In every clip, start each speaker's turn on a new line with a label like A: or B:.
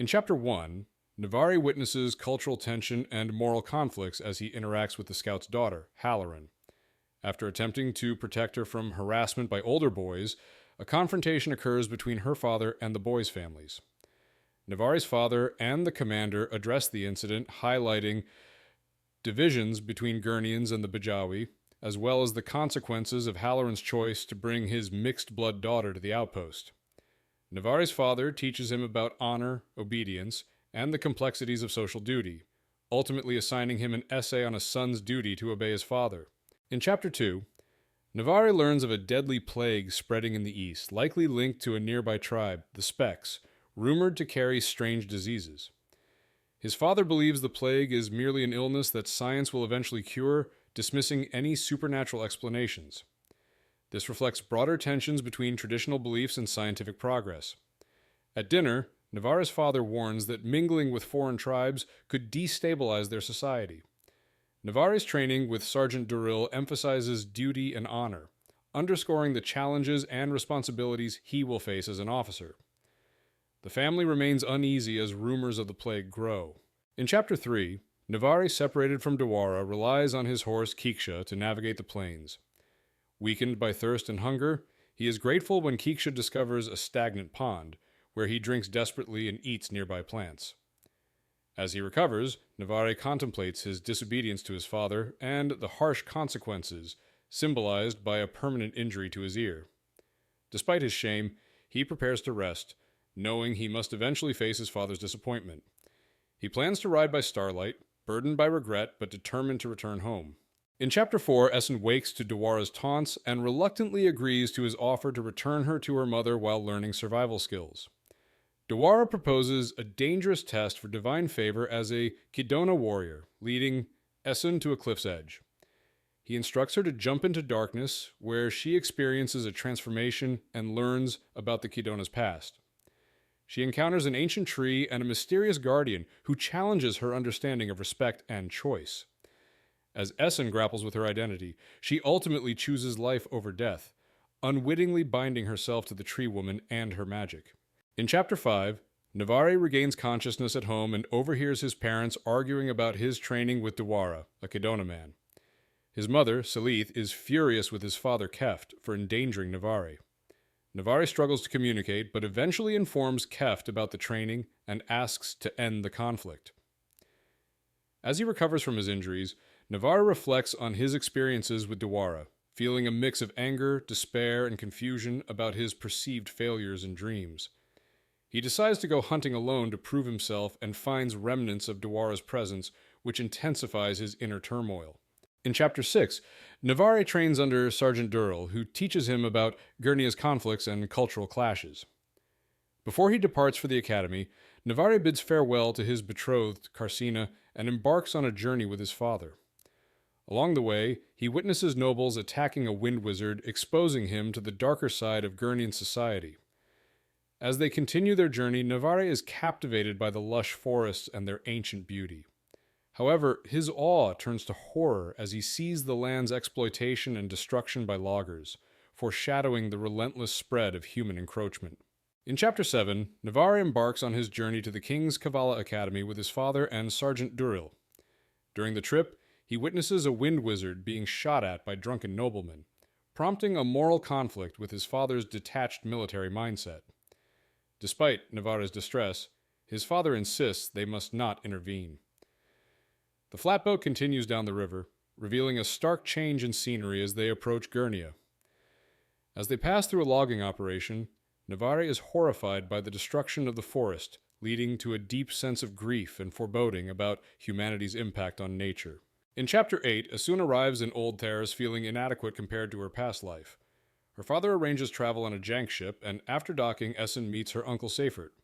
A: In Chapter 1, Nevare witnesses cultural tension and moral conflicts as he interacts with the scout's daughter, Halloran. After attempting to protect her from harassment by older boys, a confrontation occurs between her father and the boys' families. Nevare's father and the commander address the incident, highlighting divisions between Gernians and the Bajawi, as well as the consequences of Halloran's choice to bring his mixed-blood daughter to the outpost. Nevare's father teaches him about honor, obedience, and the complexities of social duty, ultimately assigning him an essay on a son's duty to obey his father. In Chapter 2, Nevare learns of a deadly plague spreading in the east, likely linked to a nearby tribe, the Specks, rumored to carry strange diseases. His father believes the plague is merely an illness that science will eventually cure, dismissing any supernatural explanations. This reflects broader tensions between traditional beliefs and scientific progress. At dinner, Nevare's father warns that mingling with foreign tribes could destabilize their society. Nevare's training with Sergeant Duril emphasizes duty and honor, underscoring the challenges and responsibilities he will face as an officer. The family remains uneasy as rumors of the plague grow. In Chapter 3, Nevare, separated from Dawara, relies on his horse Kiksha to navigate the plains. Weakened by thirst and hunger, he is grateful when Kiksha discovers a stagnant pond, where he drinks desperately and eats nearby plants. As he recovers, Nevare contemplates his disobedience to his father and the harsh consequences, symbolized by a permanent injury to his ear. Despite his shame, he prepares to rest, knowing he must eventually face his father's disappointment. He plans to ride by starlight, burdened by regret but determined to return home. In Chapter 4, Essen wakes to Dawara's taunts and reluctantly agrees to his offer to return her to her mother while learning survival skills. Dawara proposes a dangerous test for divine favor as a Kidona warrior, leading Essen to a cliff's edge. He instructs her to jump into darkness, where she experiences a transformation and learns about the Kidona's past. She encounters an ancient tree and a mysterious guardian who challenges her understanding of respect and choice. As Essen grapples with her identity, she ultimately chooses life over death, unwittingly binding herself to the tree woman and her magic. In Chapter 5, Nevare regains consciousness at home and overhears his parents arguing about his training with Dawara, a Kidona man. His mother, Selith, is furious with his father, Keft, for endangering Nevare. Nevare struggles to communicate, but eventually informs Keft about the training and asks to end the conflict. As he recovers from his injuries, Nevare reflects on his experiences with Dawara, feeling a mix of anger, despair, and confusion about his perceived failures and dreams. He decides to go hunting alone to prove himself and finds remnants of Dawara's presence, which intensifies his inner turmoil. In Chapter 6, Nevare trains under Sergeant Duril, who teaches him about Gernia's conflicts and cultural clashes. Before he departs for the academy, Nevare bids farewell to his betrothed, Carsina, and embarks on a journey with his father. Along the way, he witnesses nobles attacking a wind wizard, exposing him to the darker side of Gernian society. As they continue their journey, Nevare is captivated by the lush forests and their ancient beauty. However, his awe turns to horror as he sees the land's exploitation and destruction by loggers, foreshadowing the relentless spread of human encroachment. In Chapter 7, Nevare embarks on his journey to the King's Cavalla Academy with his father and Sergeant Duril. During the trip, he witnesses a wind wizard being shot at by drunken noblemen, prompting a moral conflict with his father's detached military mindset. Despite Nevare's distress, his father insists they must not intervene. The flatboat continues down the river, revealing a stark change in scenery as they approach Gernia. As they pass through a logging operation, Nevare is horrified by the destruction of the forest, leading to a deep sense of grief and foreboding about humanity's impact on nature. In Chapter 8, Asun arrives in Old Theros feeling inadequate compared to her past life. Her father arranges travel on a jank ship, and after docking, Essen meets her uncle Seifert.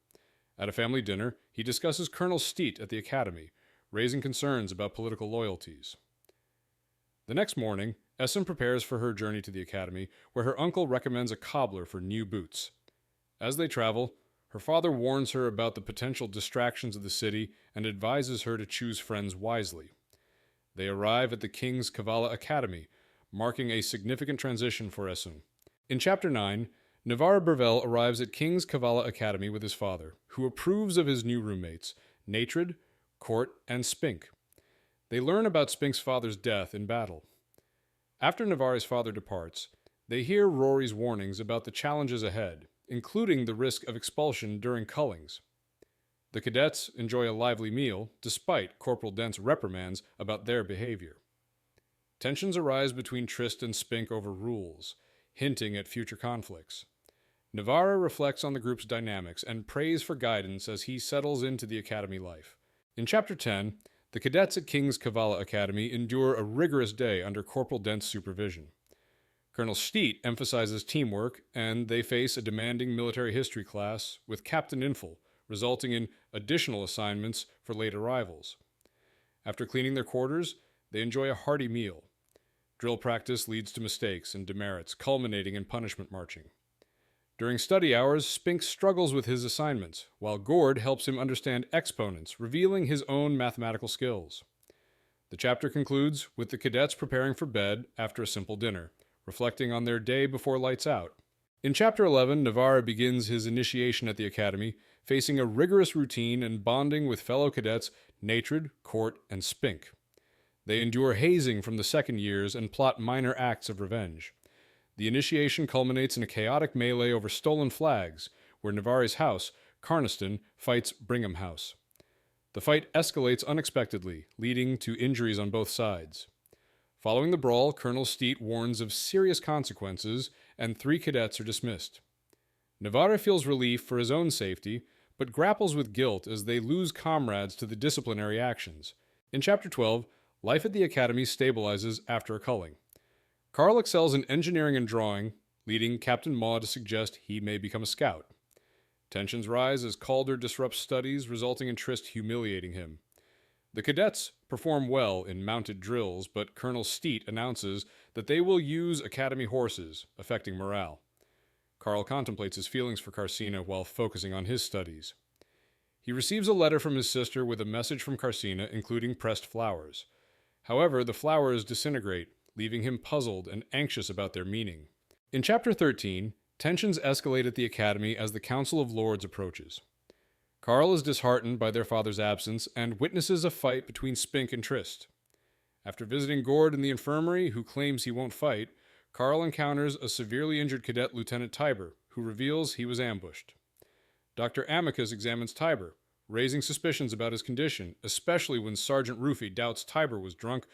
A: At a family dinner, he discusses Colonel Steet at the academy, raising concerns about political loyalties. The next morning, Essen prepares for her journey to the academy, where her uncle recommends a cobbler for new boots. As they travel, her father warns her about the potential distractions of the city and advises her to choose friends wisely. They arrive at the King's Cavalla Academy, marking a significant transition for Essen. In Chapter 9, Nevare Burvelle arrives at King's Cavalla Academy with his father, who approves of his new roommates, Natred, Court, and Spink. They learn about Spink's father's death in battle. After Nevare's father departs, they hear Rory's warnings about the challenges ahead, including the risk of expulsion during cullings. The cadets enjoy a lively meal, despite Corporal Dent's reprimands about their behavior. Tensions arise between Trist and Spink over rules, hinting at future conflicts. Nevare reflects on the group's dynamics and prays for guidance as he settles into the academy life. In Chapter 10, the cadets at King's Cavalla Academy endure a rigorous day under Corporal Dent's supervision. Colonel Steet emphasizes teamwork, and they face a demanding military history class with Captain Infel, resulting in additional assignments for late arrivals. After cleaning their quarters, they enjoy a hearty meal. Drill practice leads to mistakes and demerits, culminating in punishment marching. During study hours, Spink struggles with his assignments, while Gord helps him understand exponents, revealing his own mathematical skills. The chapter concludes with the cadets preparing for bed after a simple dinner, reflecting on their day before lights out. In Chapter 11, Nevare begins his initiation at the academy, facing a rigorous routine and bonding with fellow cadets Natred, Court, and Spink. They endure hazing from the second years and plot minor acts of revenge. The initiation culminates in a chaotic melee over stolen flags, where Nevare's house, Carniston, fights Brigham House. The fight escalates unexpectedly, leading to injuries on both sides. Following the brawl, Colonel Steet warns of serious consequences, and 3 cadets are dismissed. Nevare feels relief for his own safety, but grapples with guilt as they lose comrades to the disciplinary actions. In Chapter 12, life at the academy stabilizes after a culling. Carl excels in engineering and drawing, leading Captain Maw to suggest he may become a scout. Tensions rise as Calder disrupts studies, resulting in Trist humiliating him. The cadets perform well in mounted drills, but Colonel Steet announces that they will use academy horses, affecting morale. Carl contemplates his feelings for Carsina while focusing on his studies. He receives a letter from his sister with a message from Carsina, including pressed flowers. However, the flowers disintegrate, leaving him puzzled and anxious about their meaning. In Chapter 13, tensions escalate at the academy as the Council of Lords approaches. Carl is disheartened by their father's absence and witnesses a fight between Spink and Trist. After visiting Gord in the infirmary, who claims he won't fight, Carl encounters a severely injured cadet, Lieutenant Tiber, who reveals he was ambushed. Dr. Amicus examines Tiber, raising suspicions about his condition, especially when Sergeant Rufy doubts Tiber was drunk.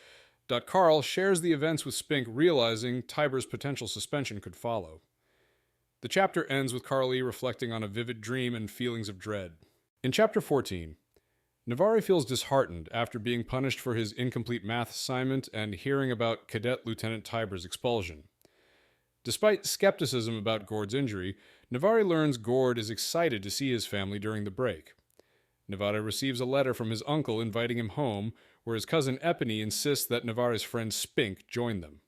A: Carl shares the events with Spink, realizing Tiber's potential suspension could follow. The chapter ends with Carly reflecting on a vivid dream and feelings of dread. In Chapter 14, Nevare feels disheartened after being punished for his incomplete math assignment and hearing about Cadet Lieutenant Tiber's expulsion. Despite skepticism about Gord's injury, Nevare learns Gord is excited to see his family during the break. Nevare receives a letter from his uncle inviting him home, where his cousin Epony insists that Nevare's friend Spink join them.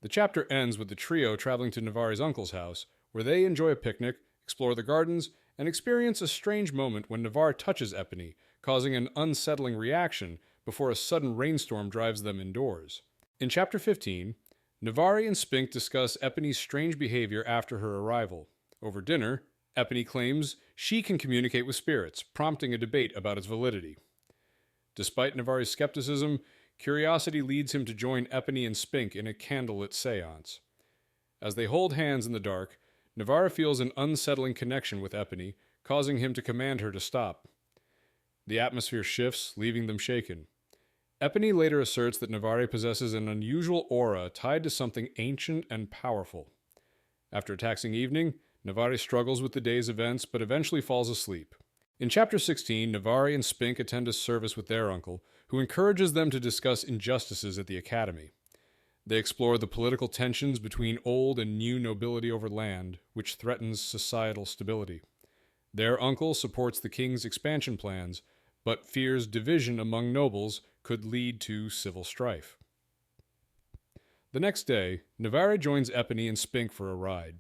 A: The chapter ends with the trio traveling to Nevare's uncle's house, where they enjoy a picnic, explore the gardens, and experience a strange moment when Nevare touches Epony, causing an unsettling reaction before a sudden rainstorm drives them indoors. In Chapter 15, Nevare and Spink discuss Epony's strange behavior after her arrival. Over dinner, Epony claims she can communicate with spirits, prompting a debate about its validity. Despite Nevare's skepticism, curiosity leads him to join Epony and Spink in a candlelit seance. As they hold hands in the dark, Nevare feels an unsettling connection with Epony, causing him to command her to stop. The atmosphere shifts, leaving them shaken. Epony later asserts that Nevare possesses an unusual aura tied to something ancient and powerful. After a taxing evening, Nevare struggles with the day's events but eventually falls asleep. In Chapter 16, Nevare and Spink attend a service with their uncle, who encourages them to discuss injustices at the academy. They explore the political tensions between old and new nobility over land, which threatens societal stability. Their uncle supports the king's expansion plans, but fears division among nobles could lead to civil strife. The next day, Nevare joins Epony and Spink for a ride.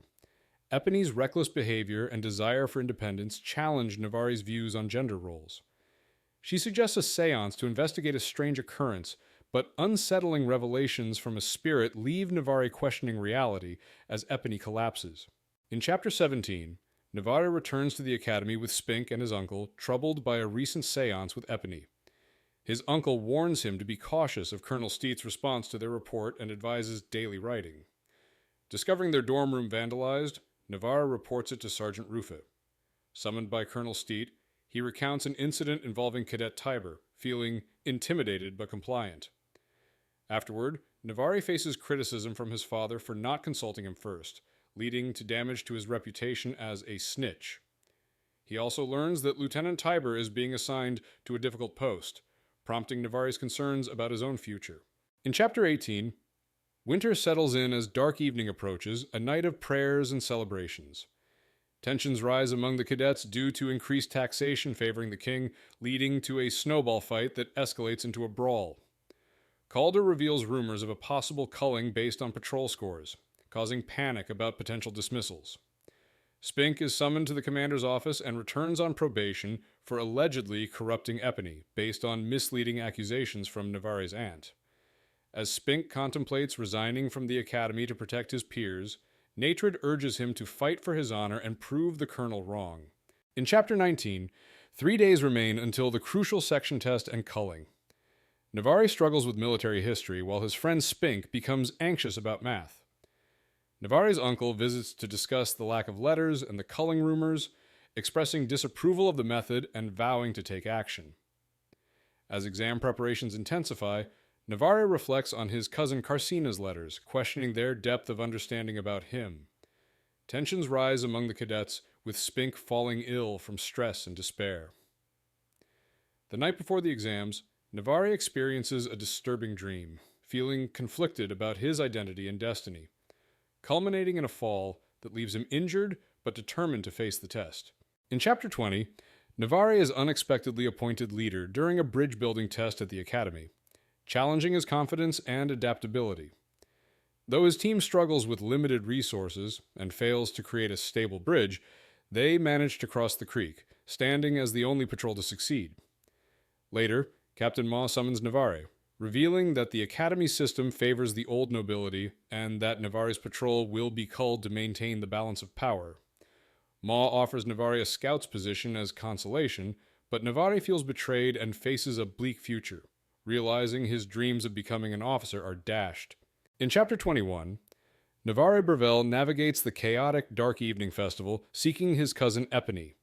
A: Epony's reckless behavior and desire for independence challenge Nevare's views on gender roles. She suggests a seance to investigate a strange occurrence, but unsettling revelations from a spirit leave Nevare questioning reality as Epony collapses. In Chapter 17, Nevare returns to the academy with Spink and his uncle, troubled by a recent seance with Epony. His uncle warns him to be cautious of Colonel Steed's response to their report and advises daily writing. Discovering their dorm room vandalized, Nevare reports it to Sergeant Rufa. Summoned by Colonel Steed, he recounts an incident involving Cadet Tiber, feeling intimidated but compliant. Afterward, Nevare faces criticism from his father for not consulting him first, leading to damage to his reputation as a snitch. He also learns that Lieutenant Tiber is being assigned to a difficult post, prompting Nevare's concerns about his own future. In Chapter 18, winter settles in as dark evening approaches, a night of prayers and celebrations. Tensions rise among the cadets due to increased taxation favoring the king, leading to a snowball fight that escalates into a brawl. Calder reveals rumors of a possible culling based on patrol scores, causing panic about potential dismissals. Spink is summoned to the commander's office and returns on probation for allegedly corrupting Epony, based on misleading accusations from Nevare's aunt. As Spink contemplates resigning from the academy to protect his peers, Natred urges him to fight for his honor and prove the colonel wrong. In Chapter 19, 3 days remain until the crucial section test and culling. Nevare struggles with military history, while his friend Spink becomes anxious about math. Nevare's uncle visits to discuss the lack of letters and the culling rumors, expressing disapproval of the method and vowing to take action. As exam preparations intensify, Nevare reflects on his cousin Carsina's letters, questioning their depth of understanding about him. Tensions rise among the cadets, with Spink falling ill from stress and despair. The night before the exams, Nevare experiences a disturbing dream, feeling conflicted about his identity and destiny, culminating in a fall that leaves him injured but determined to face the test. In Chapter 20, Nevare is unexpectedly appointed leader during a bridge-building test at the academy, challenging his confidence and adaptability. Though his team struggles with limited resources and fails to create a stable bridge, they manage to cross the creek, standing as the only patrol to succeed. Later, Captain Maw summons Nevare, revealing that the academy system favors the old nobility and that Nevare's patrol will be culled to maintain the balance of power. Maw offers Nevare a scout's position as consolation, but Nevare feels betrayed and faces a bleak future, realizing his dreams of becoming an officer are dashed. In Chapter 21, Nevare Burvelle navigates the chaotic Dark Evening Festival, seeking his cousin Epony.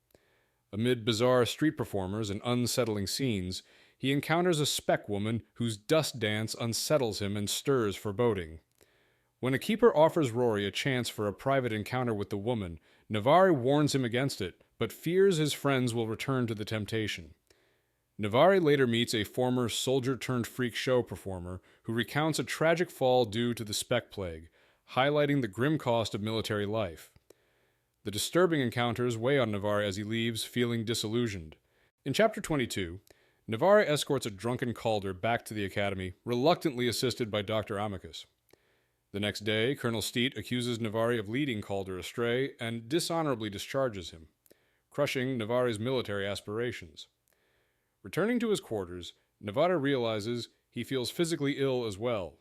A: Amid bizarre street performers and unsettling scenes, he encounters a Speck woman whose dust dance unsettles him and stirs foreboding. When a keeper offers Rory a chance for a private encounter with the woman, Nevare warns him against it, but fears his friends will return to the temptation. Nevare later meets a former soldier-turned-freak show performer who recounts a tragic fall due to the Speck plague, highlighting the grim cost of military life. The disturbing encounters weigh on Nevare as he leaves, feeling disillusioned. In Chapter 22, Nevare escorts a drunken Calder back to the academy, reluctantly assisted by Dr. Amicus. The next day, Colonel Steed accuses Nevare of leading Calder astray and dishonorably discharges him, crushing Nevare's military aspirations. Returning to his quarters, Nevare realizes he feels physically ill as well.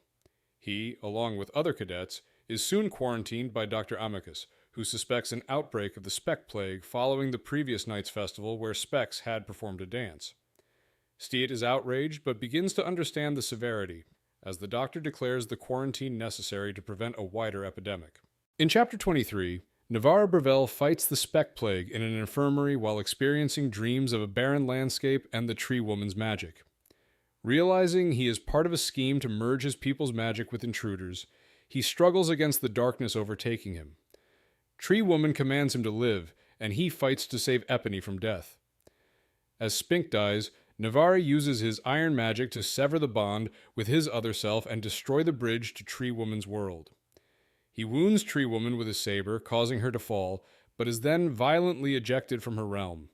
A: He, along with other cadets, is soon quarantined by Dr. Amicus, who suspects an outbreak of the Speck plague following the previous night's festival where Specks had performed a dance. Steed is outraged but begins to understand the severity, as the doctor declares the quarantine necessary to prevent a wider epidemic. In Chapter 23, Nevare Burvelle fights the Speck plague in an infirmary while experiencing dreams of a barren landscape and the tree woman's magic. Realizing he is part of a scheme to merge his people's magic with intruders, he struggles against the darkness overtaking him. Tree Woman commands him to live, and he fights to save Epony from death. As Spink dies, Nevare uses his iron magic to sever the bond with his other self and destroy the bridge to Tree Woman's world. He wounds Tree Woman with his saber, causing her to fall, but is then violently ejected from her realm,